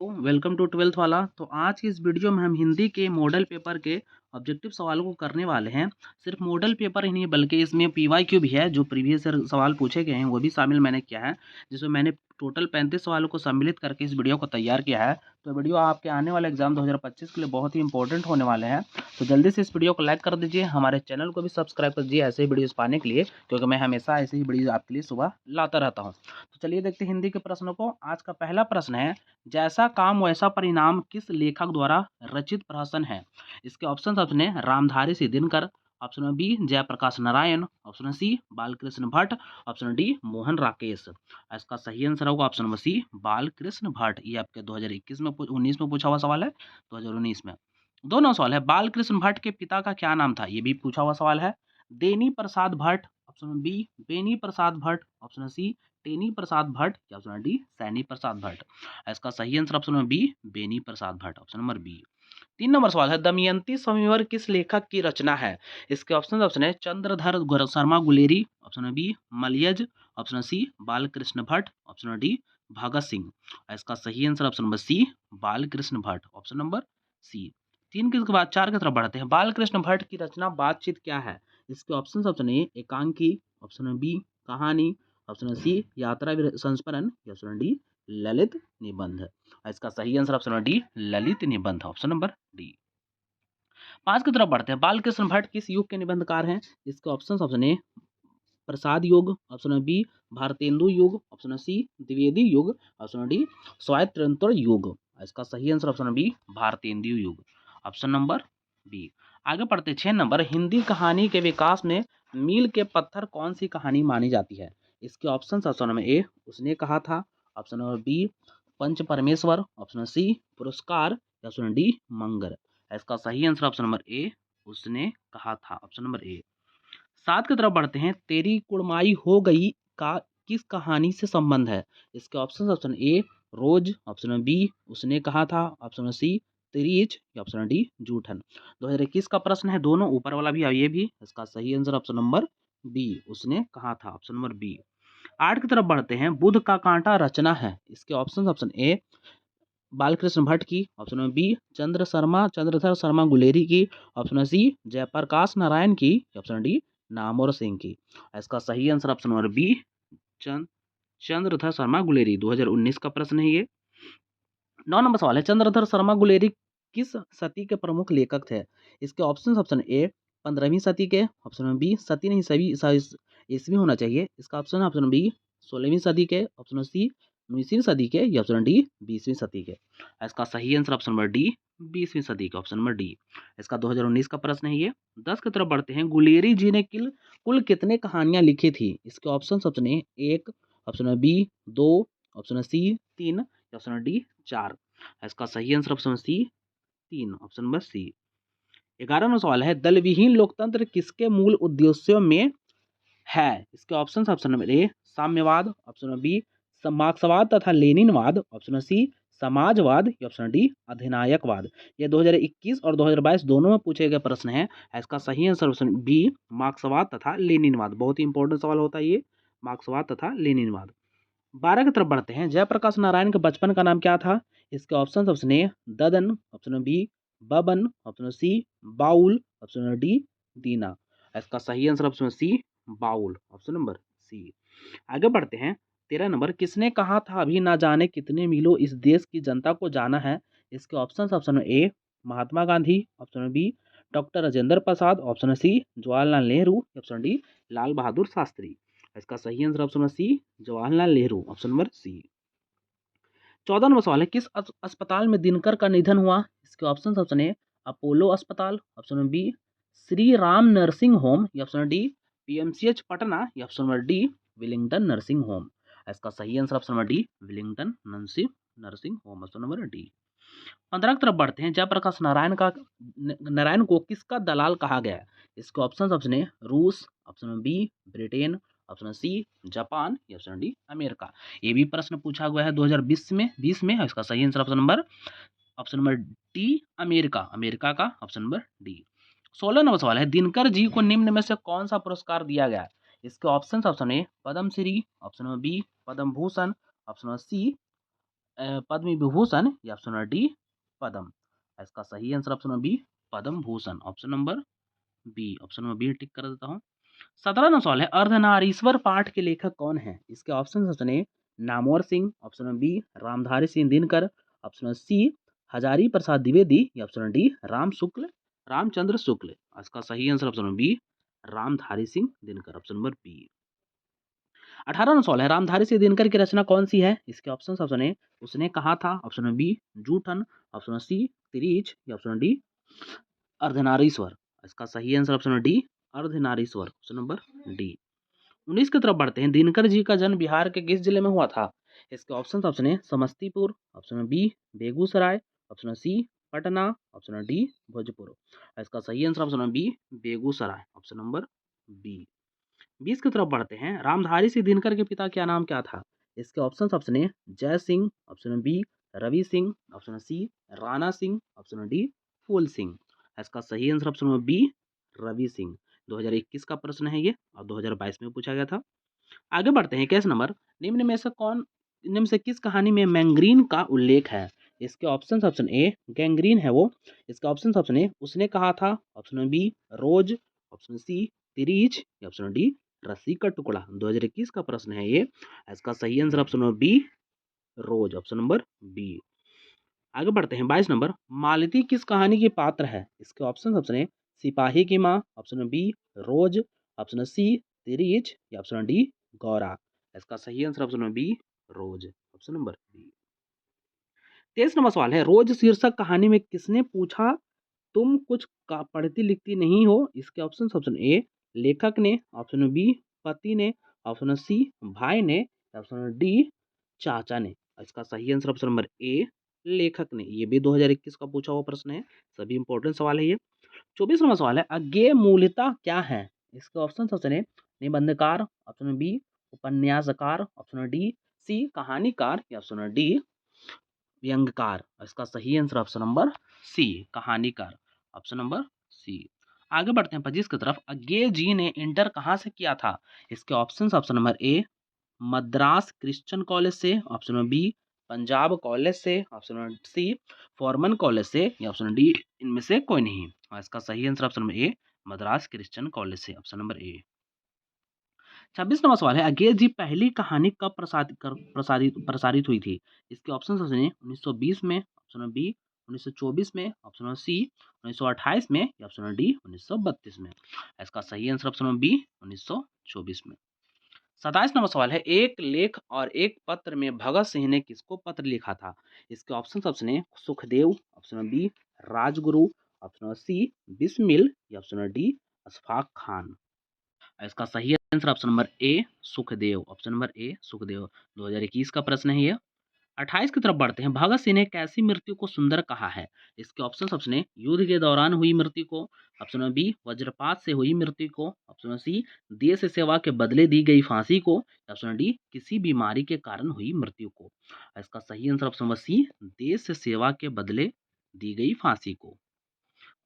Welcome to twelfth वाला। तो आज की इस वीडियो में हम हिंदी के मॉडल पेपर के ऑब्जेक्टिव सवालों को करने वाले हैं। सिर्फ मॉडल पेपर ही नहीं बल्कि इसमें पीवाईक्यू भी है, जो प्रीवियस ईयर सवाल पूछे गए हैं वो भी शामिल मैंने किया है, जिसमें मैंने टोटल 35 सवालों को सम्मिलित करके इस वीडियो को तैयार किया है। तो वीडियो आपके आने वाले एग्जाम 2025 के लिए बहुत ही इंपॉर्टेंट होने वाले हैं। तो जल्दी से इस वीडियो को लाइक कर दीजिए, हमारे चैनल को भी सब्सक्राइब कर दीजिए ऐसे ही वीडियोस पाने के लिए, क्योंकि मैं हमेशा ऐसे ही वीडियो आपके लिए सुबह लाता रहता हूँ। तो चलिए देखते हैं हिंदी के प्रश्नों को। आज का पहला प्रश्न है, जैसा काम वैसा परिणाम किस लेखक द्वारा रचित प्रहसन है? इसके ऑप्शन अपने Ramdhari Singh Dinkar, option B Jayaprakash Narayan, option C Balkrishna Bhatt, option D Mohan Rakesh. इसका सही आंसर होगा option number C Balkrishna Bhatt. ये आपके 2021 में 19 में पूछा हुआ सवाल है, 2019 में। दोनों सवाल है। बालकृष्ण भट्ट के पिता का क्या नाम था? ये भी पूछा हुआ सवाल है। Deni Prasad Bhatt, option B Beni Prasad Bhatt, option C Teni Prasad Bhatt, या ऑप्शन डी सैनी प्रसाद भट्ट। इसका सही answer option number B Beni Prasad Bhatt, option number B. 3 number सवाल है, दमयंती स्वयंवर किस लेखक की रचना है? इसके ऑप्शन है Chandradhar Sharma Guleri, option B Malayaj, option C Balkrishna Bhatt, option D Bhagat Singh. इसका सही answer option number C Balkrishna Bhatt, option number C. तीन के बाद चार की तरफ बढ़ते हैं। बालकृष्ण भट्ट की रचना बातचीत क्या है? इसके ऑप्शन ए एकांकी, ऑप्शन बी कहानी, ऑप्शन सी यात्रा संस्मरण, या ऑप्शन डी ललित निबंध। इसका सही आंसर ऑप्शन डी ललित निबंध, ऑप्शन नंबर डी। 5 की तरफ बढ़ते हैं। बालकृष्ण भट्ट किस युग के निबंधकार हैं? इसके ऑप्शन ए प्रसाद युग, ऑप्शन बी भारतेंदु युग, ऑप्शन सी द्विवेदी युग, ऑप्शन डी स्वातंत्र युग। इसका सही आंसर ऑप्शन बी भारतेंदु युग, ऑप्शन नंबर बी। आगे बढ़ते 6 नंबर, हिंदी कहानी के विकास में मील के पत्थर कौन सी कहानी मानी जाती है? इसके ऑप्शन नंबर ए Usne Kaha Tha, option number B पंच परमेश्वर, ऑप्शन सी पुरस्कार, या ऑप्शन डी मंगर। इसका सही आंसर ऑप्शन नंबर ए उसने कहा था, ऑप्शन नंबर ए। 7 की तरफ बढ़ते हैं। तेरी कुड़माई हो गई का किस कहानी से संबंध है? इसके option A Roz, option B Usne Kaha Tha, option C Tirich, या ऑप्शन डी जूठन। 2021 का प्रश्न है, दोनों ऊपर वाला भी और ये भी। इसका सही answer option number B Usne Kaha Tha, option number B. 8 की तरफ बढ़ते हैं। बुध का कांटा रचना है? इसके ऑप्शन ए बालकृष्ण भट्ट की, ऑप्शन बी चंद्रधर शर्मा गुलेरी की, ऑप्शन सी जयप्रकाश नारायण की, ऑप्शन डी नामोर सिंह की। इसका सही answer option number B Chandradhar Sharma Guleri. 2019 का प्रश्न है ये। 9 नंबर सवाल है, चंद्रधर शर्मा गुलेरी किस सदी के प्रमुख लेखक थे? इसके ऑप्शन ए 15वीं सदी के, ऑप्शन बी सदी नहीं सभी ईस्वी होना चाहिए। इसका ऑप्शन बी 16वीं सदी के, ऑप्शन सी 19वीं सदी के, या ऑप्शन डी 20वीं सदी के। इसका सही आंसर ऑप्शन नंबर डी 20वीं सदी का, ऑप्शन नंबर डी। इसका 2019 का प्रश्न है ये। 10 की तरफ बढ़ते हैं। गुलेरी जी ने कुल कितने कहानियां लिखी थी? इसके option A 1, option B 2, option C 3, या ऑप्शन डी 4। इसका सही answer option C 3, option number C. 11वां सवाल है, दल विहीन लोकतंत्र किसके मूल उद्देश्यों में है? इसके ऑप्शन नंबर ए साम्यवाद, ऑप्शन बी मार्क्सवाद तथा लेनिनवाद, ऑप्शन सी समाजवाद, या ऑप्शन डी अधिनायकवाद। ये 2021 और 2022 दोनों में पूछे गए प्रश्न हैं। इसका सही आंसर ऑप्शन बी मार्क्सवाद तथा लेनिनवाद। बहुत ही इंपॉर्टेंट सवाल होता है ये, मार्क्सवाद तथा लेनिनवाद। 12 की तरफ बढ़ते हैं। जयप्रकाश नारायण के बचपन का नाम क्या था? इसके option A Dadan, option B Baban, option C Baul, option D Dina. इसका सही answer option C Baul, option number C. आगे बढ़ते हैं। 13 नंबर, किसने कहा था अभी ना जाने कितने मीलों इस देश की जनता को जाना है? इसके option A Mahatma Gandhi, option B doctor Rajendra Prasad, option C Jawaharlal Nehru, option D Lal Bahadur Shastri. इसका सही answer option number C Jawaharlal Nehru, option number C. 14 number सवाल है, किस अस्पताल में दिनकर का निधन हुआ? इसके ऑप्शन ए अपोलो अस्पताल, option B Shri Ram nursing home, या ऑप्शन डी पीएमसीएच पटना, या option number D Willingdon nursing home. इसका सही answer option number D Willingdon nursing home, option number D. 15 की तरफ बढ़ते हैं। जयप्रकाश नारायण को किसका दलाल कहा गया है? इसके option A Rus, option B Britain, option C Japan, या ऑप्शन डी अमेरिका। ये भी प्रश्न पूछा हुआ है 2020 में। इसका सही answer option number D America, America का ऑप्शन नंबर डी। 16 नंबर सवाल है, दिनकर जी को निम्न में से कौन सा पुरस्कार दिया गया है? इसके option A Padma Shri, option B Padma Bhushan, option C Padma Vibhushan या ऑप्शन नंबर डी पद्म। इसका सही answer option number B Padma Bhushan, option number B. Option number B tick कर देता हूँ। 17वां सवाल है अर्धनारीश्वर पाठ के लेखक कौन है? इसके option option A Namvar Singh, option number B Ramdhari Singh Dinkar, option number C Hazari Prasad Dwivedi या option number D Ramchandra Shukla. इसका सही answer option number B Ramdhari Singh Dinkar, option number B. 18वां सवाल है रामधारी सिंह दिनकर की रचना कौन सी है? इसके ऑप्शन ऑप्शन ए Usne Kaha Tha, option number B Joothan, option number C Tirich या ऑप्शन नंबर डी अर्धनारीश्वर। इसका सही answer option number D Ardhanarishwar, option number D. 19 की तरफ बढ़ते हैं। दिनकर जी का जन्म बिहार के किस जिले में हुआ था? इसके option option A Samastipur, option number B Begusarai, option number C Patna, option number D Bhojpur. इसका सही answer option number B Begusarai, option number B. 20 की तरफ बढ़ते हैं। रामधारी सिंह दिनकर के पिता का नाम क्या था? इसके option option A Jai Singh, option number B Ravi Singh, option number C Rana Singh, option number D Phool Singh. इसका सही answer option number B Ravi Singh. 2021 का प्रश्न है ये और 2022 में पूछा गया था। आगे बढ़ते हैं। 21 नंबर निम्न से किस कहानी में मैंग्रीन का उल्लेख है? इसके ऑप्शन ऑप्शन ए गैंग्रीन है वो। इसका ऑप्शन ऑप्शन ए Usne Kaha Tha, option number B रोज, ऑप्शन सी तिरीच या ऑप्शन डी रस्सी का टुकड़ा। 2021 का प्रश्न है ये। इसका सही आंसर ऑप्शन नंबर बी रोज, ऑप्शन नंबर बी। आगे बढ़ते हैं। 22 नंबर मालती किस कहानी की पात्र है? इसके ऑप्शन ऑप्शन ए सिपाही की माँ, ऑप्शन नंबर बी रोज, ऑप्शन नंबर सी तिरीच या ऑप्शन नंबर डी गौरा। इसका सही आंसर ऑप्शन नंबर बी रोज, ऑप्शन नंबर बी। 23 नंबर सवाल है रोज शीर्षक कहानी में किसने पूछा तुम कुछ पढ़ती लिखती नहीं हो? इसके ऑप्शन ऑप्शन ए लेखक ने, ऑप्शन नंबर बी पति ने, ऑप्शन नंबर सी भाई ने, ऑप्शन नंबर डी चाचा ने। इसका सही आंसर ऑप्शन नंबर ए लेखक ने। ये भी 2021 का पूछा हुआ प्रश्न है, सभी इंपॉर्टेंट सवाल है ये। 24 नंबर सवाल है अज्ञेय मूलतः क्या है? इसके ऑप्शन ऑप्शन है निबंधकार, ऑप्शन नंबर बी उपन्यासकार, ऑप्शन नंबर डी सी कहानीकार या ऑप्शन नंबर डी व्यंग्यकार। इसका सही आंसर ऑप्शन नंबर सी कहानीकार, ऑप्शन नंबर सी। आगे बढ़ते हैं 25 की तरफ। अज्ञेय जी ने इंटर कहाँ से किया था? इसके option option number A Madras Christian college से, option number B Punjab college से, option number C Forman college से या ऑप्शन नंबर डी इनमें से कोई नहीं। और इसका सही answer option number A Madras Christian college से, ऑप्शन नंबर ए। 26 नंबर सवाल है अज्ञेय जी पहली कहानी कब प्रसारित हुई थी? इसके ऑप्शन ऑप्शन है 1920 में, ऑप्शन नंबर बी 1924 में, ऑप्शन नंबर सी 1928 में या ऑप्शन नंबर डी 1932 में। इसका सही आंसर ऑप्शन नंबर बी 1924 में। 27 नंबर सवाल है एक लेख और एक पत्र में भगत सिंह ने किसको पत्र लिखा था? इसके ऑप्शन ऑप्शन है Sukhdev, option number B Rajguru, option number C Bismil या option number D Ashfaq Khan. इसका सही answer option number A Sukhdev, option number A Sukhdev. 2021 का प्रश्न है ये। 28 की तरफ बढ़ते हैं। भगत सिंह ने कैसी मृत्यु को सुंदर कहा है? इसके ऑप्शन ऑप्शन है युद्ध के दौरान हुई मृत्यु को, ऑप्शन नंबर बी वज्रपात से हुई मृत्यु को, ऑप्शन नंबर सी देश सेवा के बदले दी गई फांसी को, ऑप्शन नंबर डी किसी बीमारी के कारण हुई मृत्यु को। इसका सही आंसर ऑप्शन नंबर सी देश सेवा के बदले दी गई फांसी को।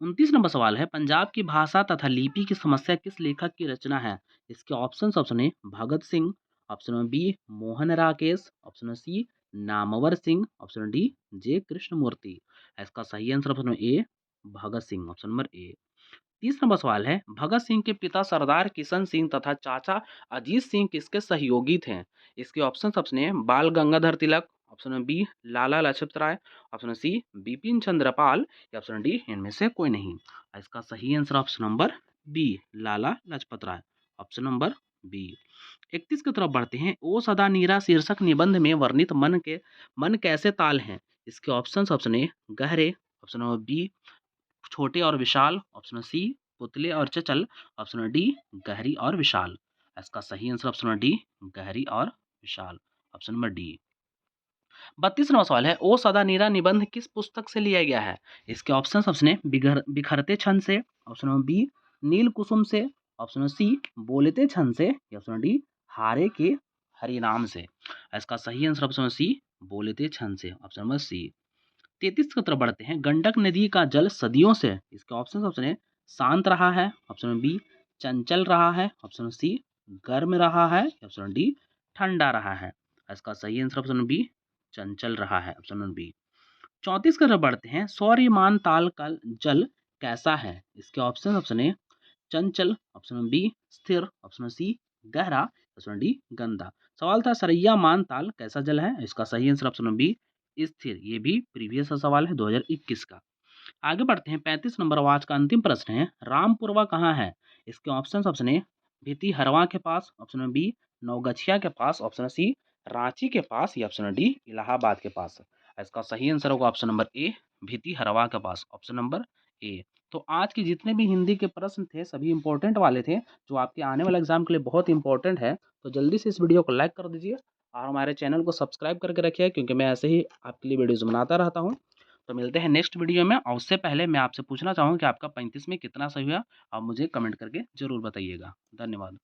29 नंबर सवाल है पंजाब की भाषा तथा लिपि की समस्या किस लेखक की रचना है? इसके option option A Bhagat Singh, option number B Mohan Rakesh, option number C Namvar Singh, option number D J Krishnamurti. इसका सही answer option number A Bhagat Singh, option number A. 30 number सवाल है भगत सिंह के पिता सरदार किशन सिंह तथा चाचा अजीत सिंह किसके सहयोगी थे? इसके ऑप्शन ऑप्शन है Bal Gangadhar Tilak, option number B Lala Lajpat Rai, option number C Bipin Chandrapal या ऑप्शन डी इनमें से कोई नहीं। इसका सही answer option number B Lala Lajpat Rai, option number B. 31 की तरफ बढ़ते हैं। ओ सदा नीरा शीर्षक निबंध में वर्णित मन कैसे ताल हैं? इसके ऑप्शन ऑप्शन ए गहरे, ऑप्शन नंबर बी छोटे और विशाल, ऑप्शन सी पुतले और चचल, ऑप्शन डी गहरी और विशाल। इसका सही आंसर ऑप्शन डी गहरी और विशाल, ऑप्शन नंबर डी। 32वां सवाल है ओ सदा नीरा निबंध किस पुस्तक से लिया गया है? इसके ऑप्शन ऑप्शन है बिखरते छंद से, ऑप्शन नंबर बी नील कुसुम से, ऑप्शन नंबर सी बोलते छंद से या ऑप्शन डी हारे के हरिनाम से। इसका सही आंसर ऑप्शन सी बोलते छंद से, ऑप्शन नंबर सी। 33 की तरफ बढ़ते हैं। गंडक नदी का जल सदियों से, इसके ऑप्शन ऑप्शन है शांत रहा है, ऑप्शन बी चंचल रहा है, ऑप्शन सी गर्म रहा है, ऑप्शन डी ठंडा रहा है। इसका सही आंसर ऑप्शन बी चंचल रहा है, ऑप्शन नंबर बी। 34 की तरफ बढ़ते हैं। सौर्यमान ताल का जल कैसा है? इसके ऑप्शन ए चंचल, ऑप्शन नंबर बी स्थिर, ऑप्शन नंबर सी गहरा, ऑप्शन नंबर डी गंदा। सवाल था सरैया मान ताल कैसा जल है? इसका सही आंसर ऑप्शन नंबर बी स्थिर। ये भी प्रीवियस सवाल है 2021 का। आगे बढ़ते हैं। 35 नंबर आज का अंतिम प्रश्न है। रामपुरवा कहाँ है? इसके ऑप्शन ए भीति हरवा के पास, ऑप्शन नंबर बी नौगछिया के पास, ऑप्शन सी रांची के पास, या ऑप्शन डी इलाहाबाद के पास। इसका सही आंसर होगा ऑप्शन नंबर ए भीति हरवा के पास, ऑप्शन नंबर ए। तो आज के जितने भी हिंदी के प्रश्न थे सभी इंपॉर्टेंट वाले थे, जो आपके आने वाले एग्जाम के लिए बहुत इंपॉर्टेंट है। तो जल्दी से इस वीडियो को लाइक कर दीजिए और हमारे चैनल को सब्सक्राइब करके रखिए, क्योंकि मैं ऐसे ही आपके लिए वीडियोज़ बनाता रहता हूँ। तो मिलते हैं नेक्स्ट वीडियो में, और उससे पहले मैं आपसे पूछना चाहूँगा कि आपका 35 में कितना सही हुआ? आप मुझे कमेंट करके ज़रूर बताइएगा। धन्यवाद।